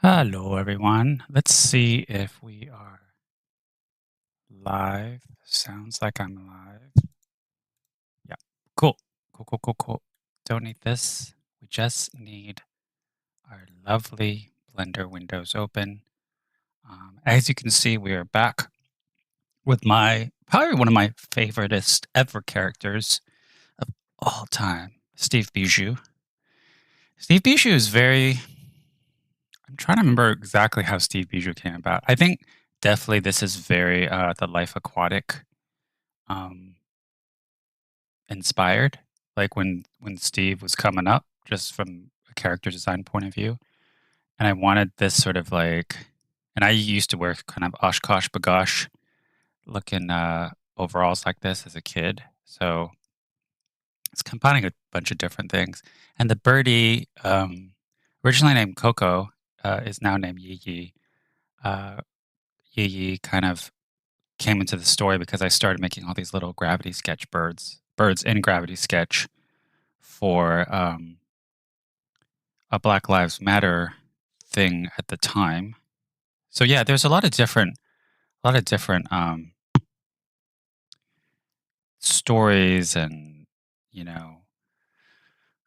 Hello, everyone. Let's see if we are live. Sounds like I'm live. Yeah. Cool. Cool, cool, cool, cool. Don't need this. We just need our lovely Blender windows open. As you can see, we are back with probably one of my favoriteest ever characters of all time, Steve Bijou. Steve Bijou is I'm trying to remember exactly how Steve Bijou came about. I think definitely this is very the Life Aquatic um, inspired. Like when Steve was coming up, just from a character design point of view, and I wanted this sort of and I used to wear kind of Oshkosh bagosh looking overalls like this as a kid, so it's combining a bunch of different things. And the birdie, originally named Coco, is now named Yi Yi. Yi Yi kind of came into the story because I started making all these little gravity sketch birds in gravity sketch for a Black Lives Matter thing at the time. So yeah, there's a lot of different stories and you know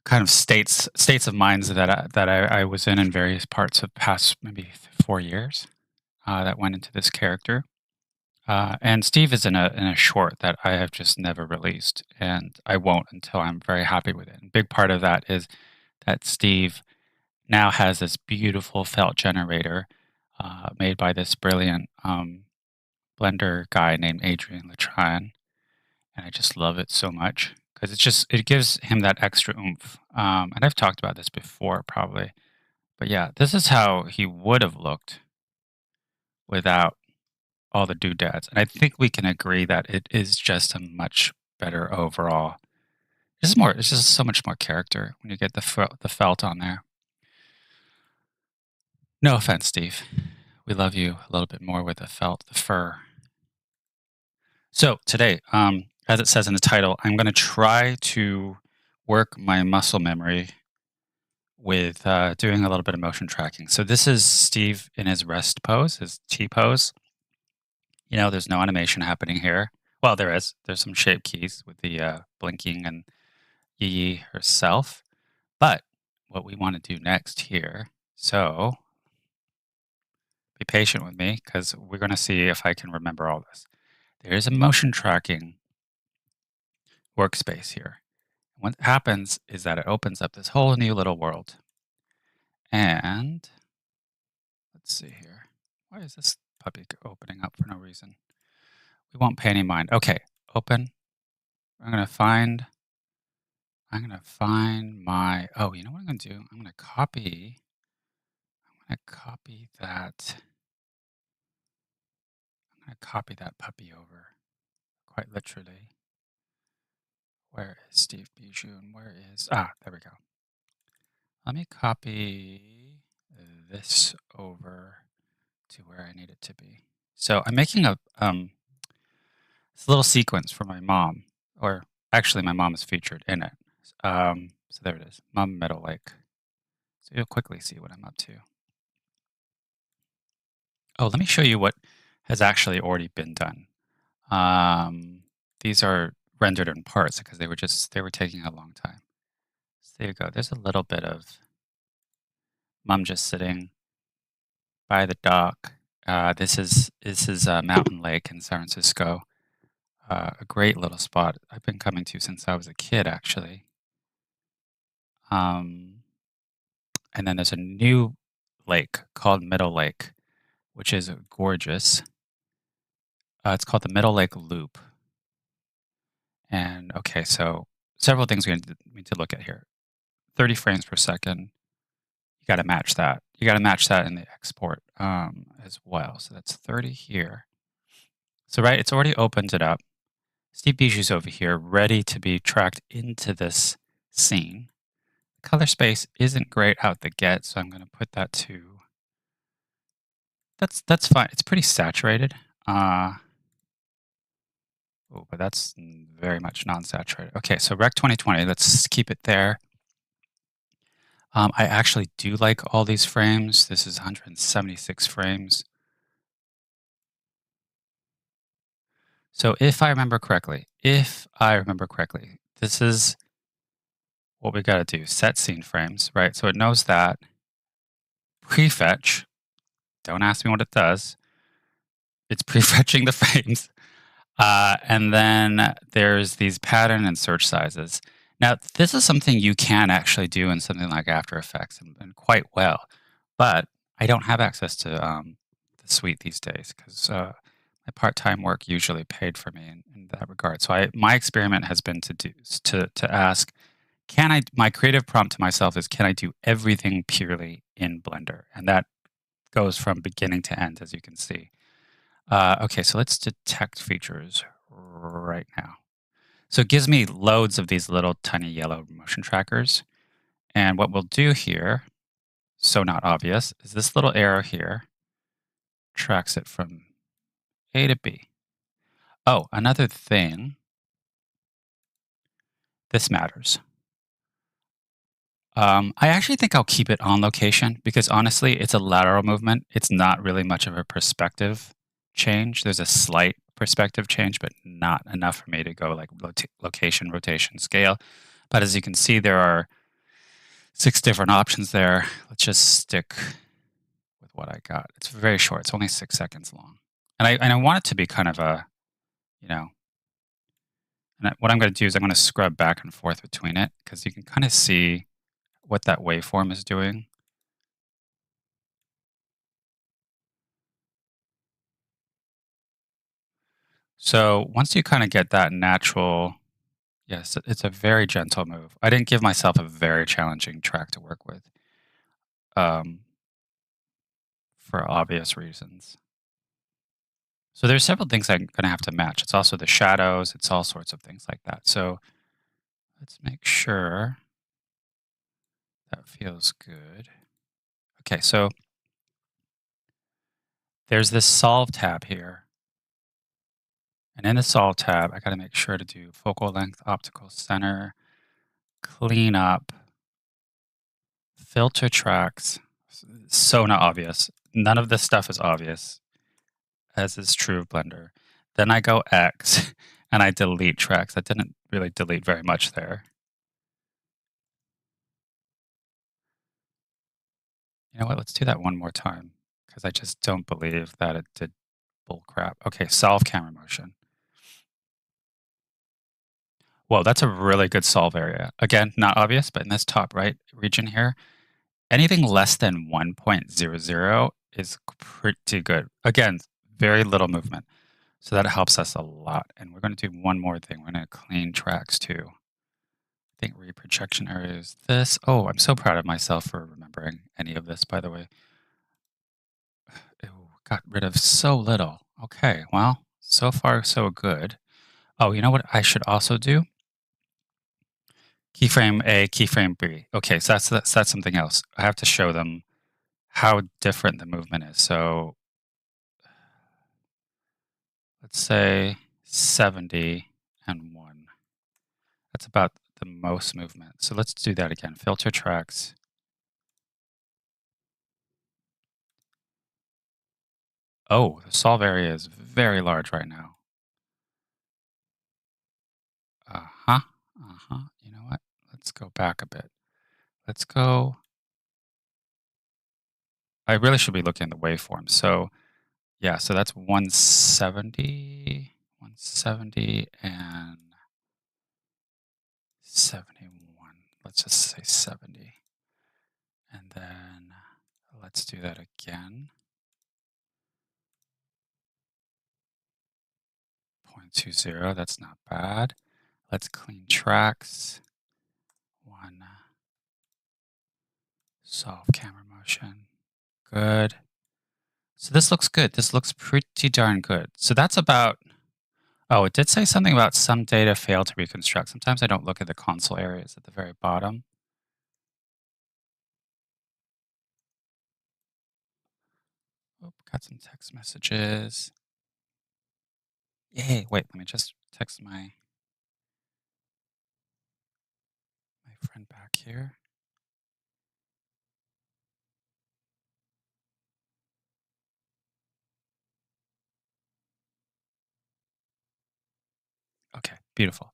kind of states of minds that I was in various parts of past maybe 4 years that went into this character. And Steve is in a short that I have just never released, and I won't until I'm very happy with it. And big part of that is that Steve now has this beautiful felt generator made by this brilliant Blender guy named Adrian Latran, and I just love it so much because it gives him that extra oomph. And I've talked about this before, probably, but yeah, this is how he would have looked without all the doodads, and I think we can agree that it is just a much better overall. It's just so much more character when you get the felt on there. No offense, Steve. We love you a little bit more with the felt, the fur. So today, as it says in the title, I'm going to try to work my muscle memory with doing a little bit of motion tracking. So this is Steve in his rest pose, his T pose. There's no animation happening here. Well, there is. There's some shape keys with the blinking and Yi herself. But what we want to do next here, so be patient with me because we're going to see if I can remember all this. There is a motion tracking workspace here. What happens is that it opens up this whole new little world. And let's see here. Why is this puppy opening up for no reason? We won't pay any mind. Okay, open. I'm gonna find my, oh, you know what I'm gonna do? I'm gonna copy that. I'm gonna copy that puppy over, quite literally. Where is Steve Bijou and there we go. Let me copy this over to where I need it to be. So I'm making this little sequence for my mom, or actually my mom is featured in it. So there it is, Mom Meadow Lake. So you'll quickly see what I'm up to. Oh, let me show you what has actually already been done. These are rendered in parts because they were taking a long time. So there you go. There's a little bit of mom just sitting by the dock. This is Mountain Lake in San Francisco. A great little spot I've been coming to since I was a kid, actually. Um, and then there's a new lake called Middle Lake, which is gorgeous. It's called the Middle Lake Loop. And okay, so several things we need to look at here. 30 frames per second. You got to match that. You got to match that in the export as well. So that's 30 here. So right, it's already opened it up. Steve Bijou's over here, ready to be tracked into this scene. Color space isn't great out the get, so I'm going to put that to. That's fine. It's pretty saturated. But that's very much non-saturated. Okay, so Rec 2020. Let's keep it there. I actually do like all these frames. This is 176 frames. So if I remember correctly, this is what we got to do. Set scene frames, right? So it knows that prefetch. Don't ask me what it does. It's prefetching the frames. And then there's these pattern and search sizes. Now, this is something you can actually do in something like After Effects and quite well. But I don't have access to the suite these days because my part-time work usually paid for me in that regard. So my experiment has been to ask, can I? My creative prompt to myself is, can I do everything purely in Blender? And that goes from beginning to end, as you can see. Okay, so let's detect features right now. So it gives me loads of these little tiny yellow motion trackers. And what we'll do here, so not obvious, is this little arrow here tracks it from A to B. Oh, another thing, this matters. I actually think I'll keep it on location because honestly, it's a lateral movement. It's not really much of a perspective change. There's a slight perspective change, but not enough for me to go like location, rotation, scale. But as you can see, there are 6 different options there. Let's just stick with what I got. It's very short. It's only 6 seconds long, and I want it to be kind of a, you know. What I'm going to do is I'm going to scrub back and forth between it because you can kind of see what that waveform is doing. So once you kind of get that natural, yes, it's a very gentle move. I didn't give myself a very challenging track to work with, um, for obvious reasons. So there's several things I'm going to have to match. It's also the shadows. It's all sorts of things like that. So let's make sure that feels good. Okay, so there's this solve tab here. And in the solve tab, I got to make sure to do focal length, optical center, clean up, filter tracks. So not obvious. None of this stuff is obvious, as is true of Blender. Then I go X and I delete tracks. I didn't really delete very much there. You know what? Let's do that one more time because I just don't believe that it did bull crap. Okay, solve camera motion. Whoa, that's a really good solve area. Again, not obvious, but in this top right region here, anything less than 1.00 is pretty good. Again, very little movement. So that helps us a lot. And we're going to do one more thing. We're going to clean tracks too. I think reprojection area is this. Oh, I'm so proud of myself for remembering any of this, by the way. Ew, got rid of so little. Okay, well, so far so good. Oh, you know what I should also do? Keyframe A, keyframe B. Okay, so that's something else. I have to show them how different the movement is. So let's say 70 and 1. That's about the most movement. So let's do that again. Filter tracks. Oh, the solve area is very large right now. Uh-huh. Uh-huh. You know what? Let's go back a bit. Let's go. I really should be looking at the waveform. So yeah, so that's 170, 170 and 71. Let's just say 70. And then let's do that again. 0.20, that's not bad. Let's clean tracks. One, solve camera motion. Good. So this looks good. This looks pretty darn good. So that's about, oh, it did say something about some data failed to reconstruct. Sometimes I don't look at the console areas at the very bottom. Oh, got some text messages. Yay, wait, let me just text my friend back here. Okay, beautiful.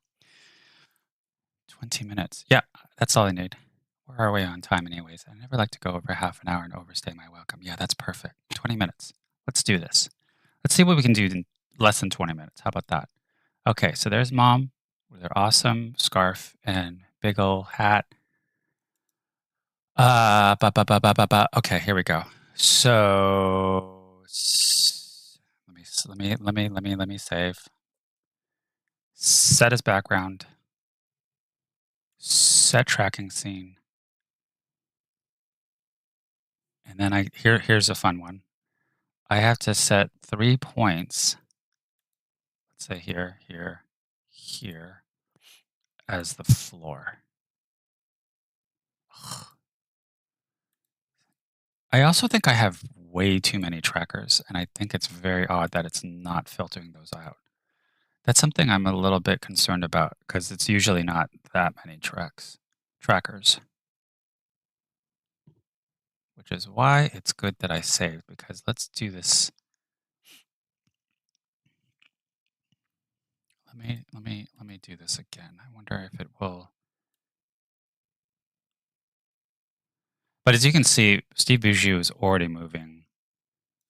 20 minutes. Yeah, that's all I need. We're our way on time anyways. I never like to go over half an hour and overstay my welcome. Yeah, that's perfect. 20 minutes. Let's do this. Let's see what we can do in less than 20 minutes. How about that? Okay, so there's mom with her awesome scarf and big ol' hat. Okay, here we go. So let me save. Set as background. Set tracking scene. And then here's a fun one. I have to set 3 points, let's say here, here, here, as the floor. Ugh. I also think I have way too many trackers, and I think it's very odd that it's not filtering those out. That's something I'm a little bit concerned about because it's usually not that many trackers, which is why it's good that I saved because let's do this. Let me do this again. I wonder if it will. But as you can see, Steve Bijou is already moving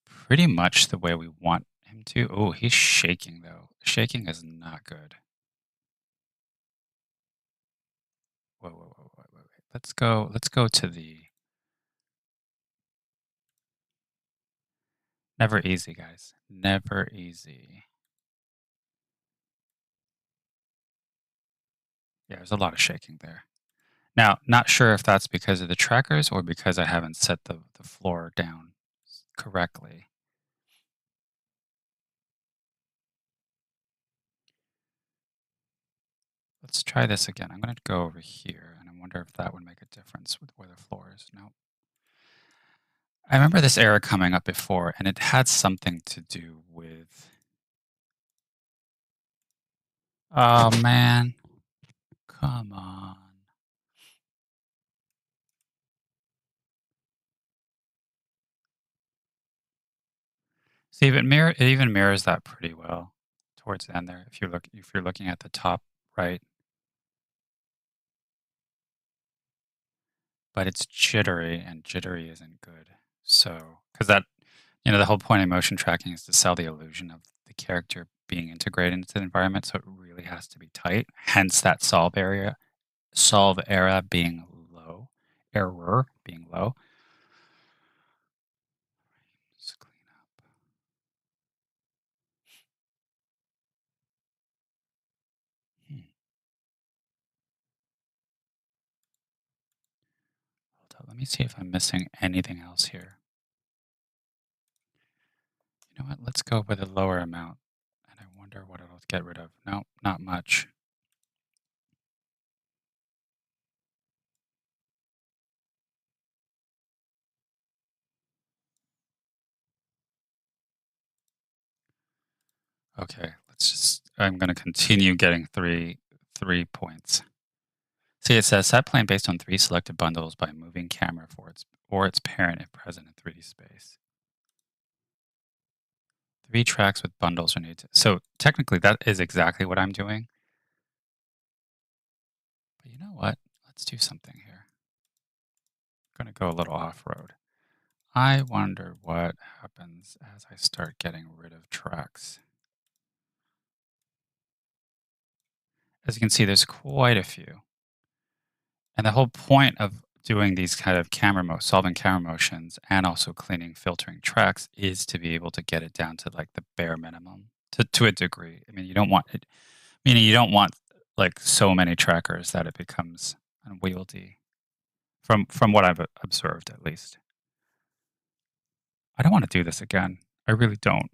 pretty much the way we want him to. Oh, he's shaking though. Shaking is not good. Whoa, whoa, whoa, whoa, wait, wait. Let's go to the never easy, guys. Never easy. Yeah, there's a lot of shaking there. Now, not sure if that's because of the trackers or because I haven't set the floor down correctly. Let's try this again. I'm going to go over here and I wonder if that would make a difference with where the floor is. No. I remember this error coming up before and it had something to do with. Oh, man. Come on. See, it even mirrors that pretty well towards the end there. If you're looking at the top right, but it's jittery, and jittery isn't good. So, because the whole point of motion tracking is to sell the illusion of the character being integrated into the environment. So it really has to be tight. Hence that solve error being low, error being low. Let's clean up. Hmm. Hold on, let me see if I'm missing anything else here. You know what? Let's go with a lower amount. And I wonder what it'll get rid of. No, not much. Okay, I'm going to continue getting three points. See, it says set plane based on 3 selected bundles by moving camera for its parent if present in 3D space. 3 tracks with bundles are needed. So technically that is exactly what I'm doing. But you know what? Let's do something here. I'm going to go a little off-road. I wonder what happens as I start getting rid of tracks. As you can see, there's quite a few. And the whole point of doing these kind of solving camera motions and also cleaning, filtering tracks is to be able to get it down to like the bare minimum to a degree. I mean, you don't want it, meaning you don't want like so many trackers that it becomes unwieldy from what I've observed, at least. I don't want to do this again. I really don't.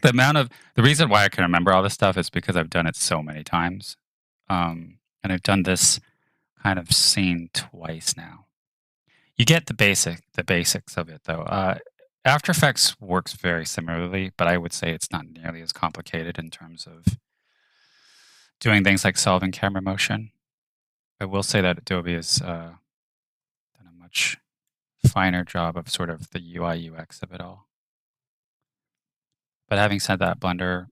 The reason why I can remember all this stuff is because I've done it so many times. And I've done this kind of scene twice now. You get the basics of it though. After Effects works very similarly, but I would say it's not nearly as complicated in terms of doing things like solving camera motion. I will say that Adobe has done a much finer job of sort of the UI UX of it all. But having said that, Blender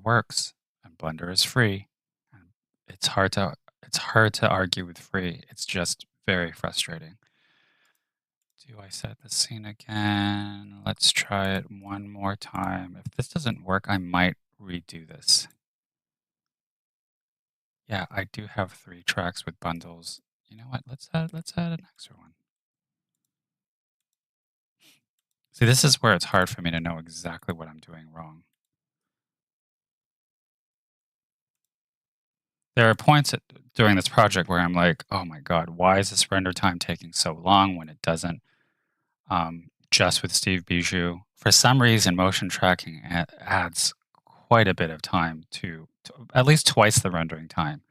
works. and Blender is free. And it's hard to it's hard to argue with free. It's just very frustrating. Do I set the scene again? Let's try it one more time. If this doesn't work, I might redo this. Yeah, I do have 3 tracks with bundles. You know what? Let's add an extra one. See, this is where it's hard for me to know exactly what I'm doing wrong. There are points during this project where I'm like, "Oh my god, why is this render time taking so long when it doesn't?" Just with Steve Bijou, for some reason, motion tracking adds quite a bit of time to at least twice the rendering time,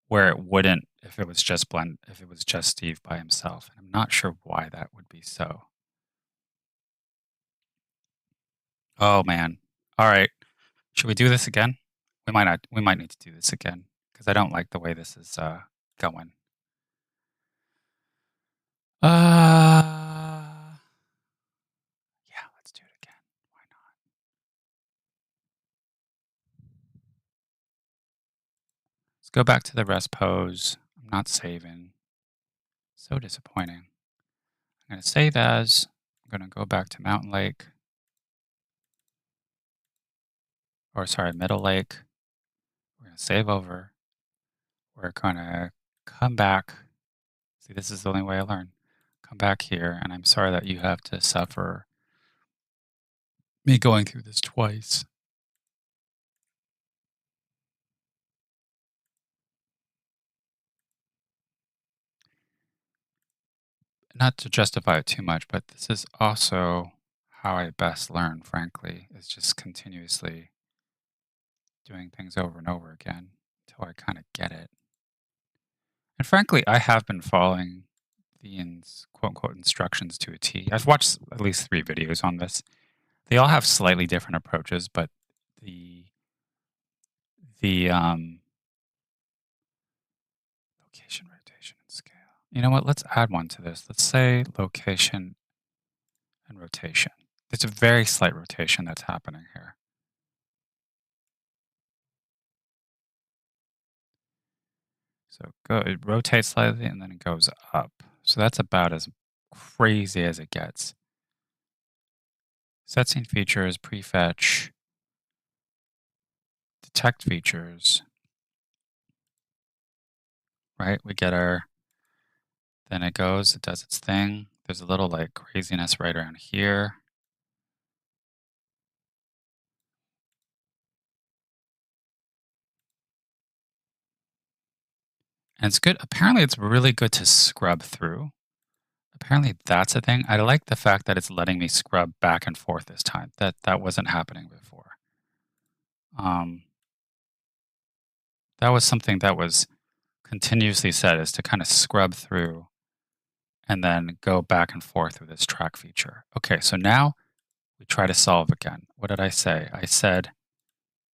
where it wouldn't if it was just Steve by himself. And I'm not sure why that would be so. Oh man. All right. Should we do this again? We might need to do this again because I don't like the way this is going. Uh yeah, let's do it again. Why not? Let's go back to the rest pose. I'm not saving. So disappointing. I'm going to save as. I'm going to go back to Mountain Lake, or sorry, Middle Lake. We're going to save over. We're going to come back. See, this is the only way I learn. Come back here, and I'm sorry that you have to suffer me going through this twice. Not to justify it too much, but this is also how I best learn, frankly, is just continuously doing things over and over again until I kind of get it. And frankly, I have been following the quote unquote instructions to a T. I've watched at least 3 videos on this. They all have slightly different approaches, but the the location, rotation, and scale. You know what? Let's add one to this. Let's say location and rotation. It's a very slight rotation that's happening here. So it rotates slightly and then it goes up. So that's about as crazy as it gets. Set scene features, prefetch, detect features, right? We get our, then it goes, it does its thing. There's a little like craziness right around here. And it's good. Apparently, it's really good to scrub through. Apparently, that's a thing. I like the fact that it's letting me scrub back and forth this time. That wasn't happening before. Um, that was something that was continuously said is to kind of scrub through and then go back and forth with this track feature. Okay, so now we try to solve again. What did I say? I said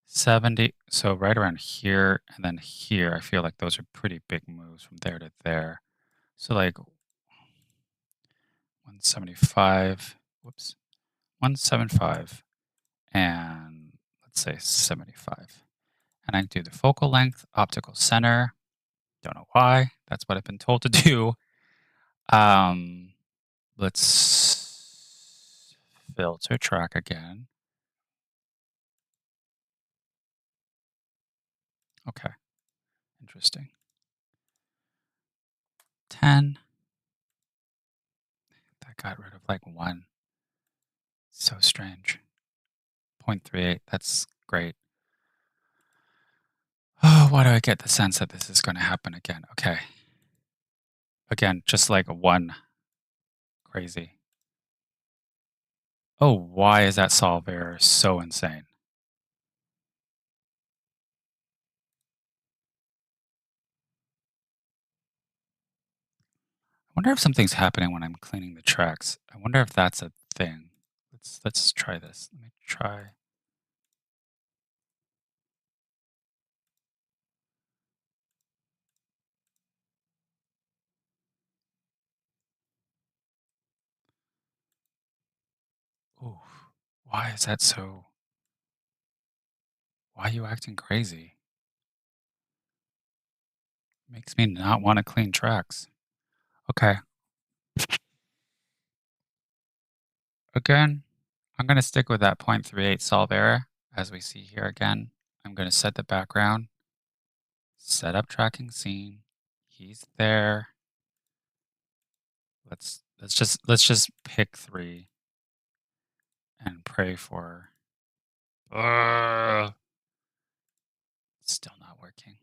70. So right around here and then here, I feel like those are pretty big moves from there to there. So like 175, whoops, 175 and let's say 75. And I do the focal length, optical center. Don't know why. That's what I've been told to do. Um, let's filter track again. Okay, interesting. 10. That got rid of like 1. So strange. 0.38. That's great. Oh, why do I get the sense that this is going to happen again? Okay. Again, just like a 1. Crazy. Oh, why is that solve error so insane? I wonder if something's happening when I'm cleaning the tracks. I wonder if that's a thing. Let's try this. Let me try. Ooh, why is that so? Why are you acting crazy? Makes me not want to clean tracks. Okay. Again, I'm going to stick with that 0.38 solve error. As we see here again, I'm going to set the background, set up tracking scene. He's there. Let's just pick 3 and pray for. Ugh, it's still not working.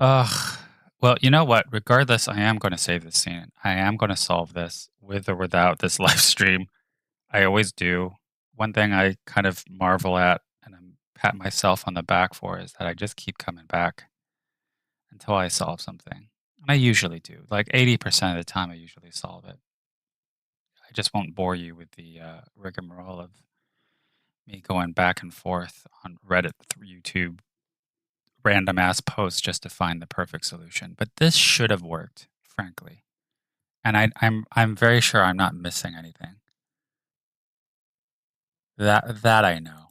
Ugh. Well, you know what? Regardless, I am going to save this scene. I am going to solve this with or without this live stream. I always do. One thing I kind of marvel at and I'm pat myself on the back for is that I just keep coming back until I solve something. And I usually do. Like 80% of the time, I usually solve it. I just won't bore you with the rigmarole of me going back and forth on Reddit through YouTube, random ass posts just to find the perfect solution. But this should have worked, frankly. And I'm very sure I'm not missing anything. That I know.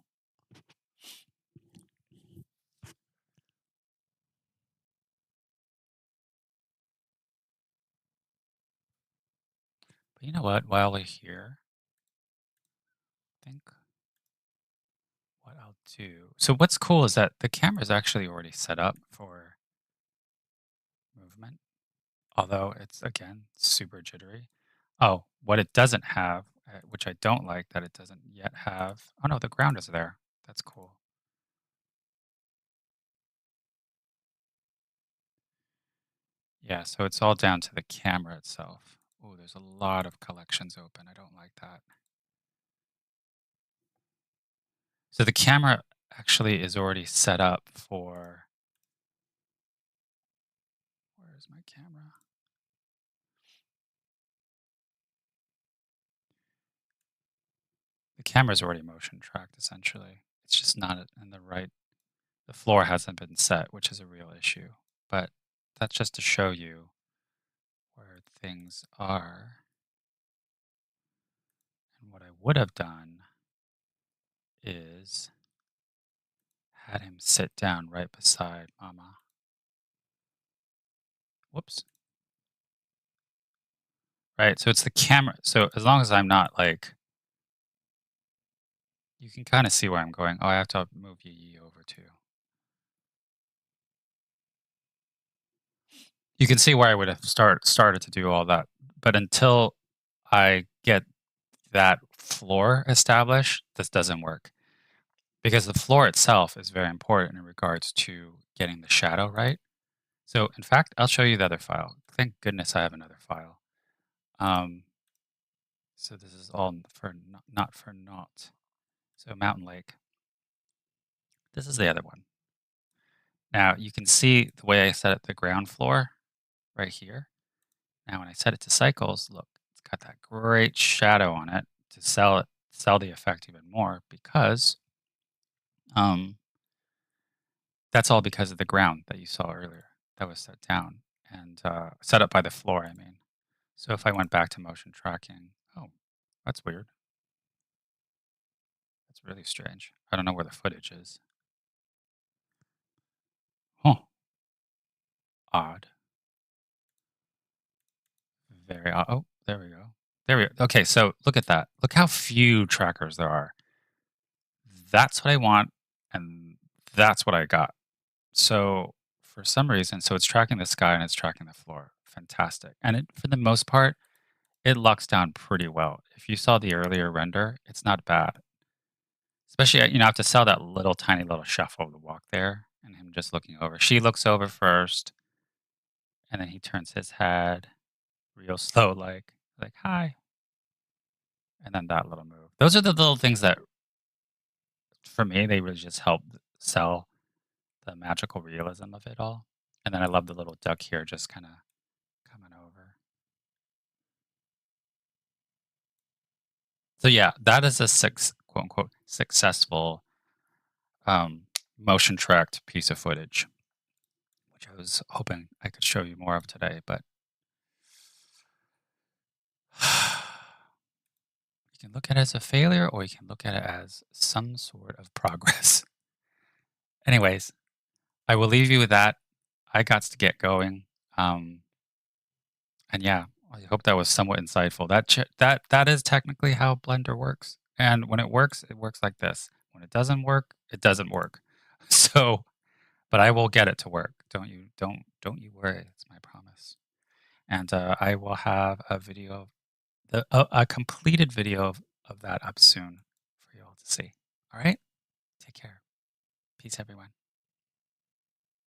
But you know what? While we're here, I think what I'll do. So what's cool is that the camera is actually already set up for movement, although it's again super jittery. Oh, what it doesn't have, which I don't like that it doesn't yet have. Oh no, the ground is there. That's cool. Yeah, so it's all down to the camera itself. Oh, there's a lot of collections open. I don't like that. So the camera actually is already set up for. Where's my camera? The camera's already motion tracked essentially. It's just not in the right. The floor hasn't been set, which is a real issue. But that's just to show you where things are. And what I would have done is had him sit down right beside Mama. Whoops. Right. So it's the camera. So as long as I'm not like, you can kind of see where I'm going. Oh, I have to move Yi over too. You can see where I would have started to do all that. But until I get that floor established, this doesn't work. Because the floor itself is very important in regards to getting the shadow right. So in fact, I'll show you the other file. Thank goodness I have another file. Um, so this is all for not for naught. So Mountain Lake. This is the other one. Now you can see the way I set it the ground floor right here. Now when I set it to cycles, look, it's got that great shadow on it to sell the effect even more because um, that's all because of the ground that you saw earlier that was set down and set up by the floor. I mean, so if I went back to motion tracking, oh, that's weird. That's really strange. I don't know where the footage is. Huh. Odd. Very odd. Oh, there we go. There we go. Okay, so look at that. Look how few trackers there are. That's what I want, and that's what I got. So for some reason, so it's tracking the sky and it's tracking the floor. Fantastic. And it, for the most part, it locks down pretty well. If you saw the earlier render, it's not bad. Especially, you know, I have to sell that little tiny little shuffle of the walk there and him just looking over. She looks over first, and then he turns his head real slow, like hi, and then that little move. Those are the little things that, for me, they really just help sell the magical realism of it all. And then I love the little duck here, just kind of coming over. So yeah, that is a quote unquote successful um, motion tracked piece of footage, which I was hoping I could show you more of today, but you You can look at it as a failure or you can look at it as some sort of progress. Anyways, I will leave you with that. I got to get going. Um, and yeah, I hope that was somewhat insightful. That is technically how Blender works. And when it works like this. When it doesn't work, it doesn't work. So, but I will get it to work. Don't you worry. It's my promise. And I will have a video, a completed video of that up soon for you all to see. All right, take care. Peace, everyone.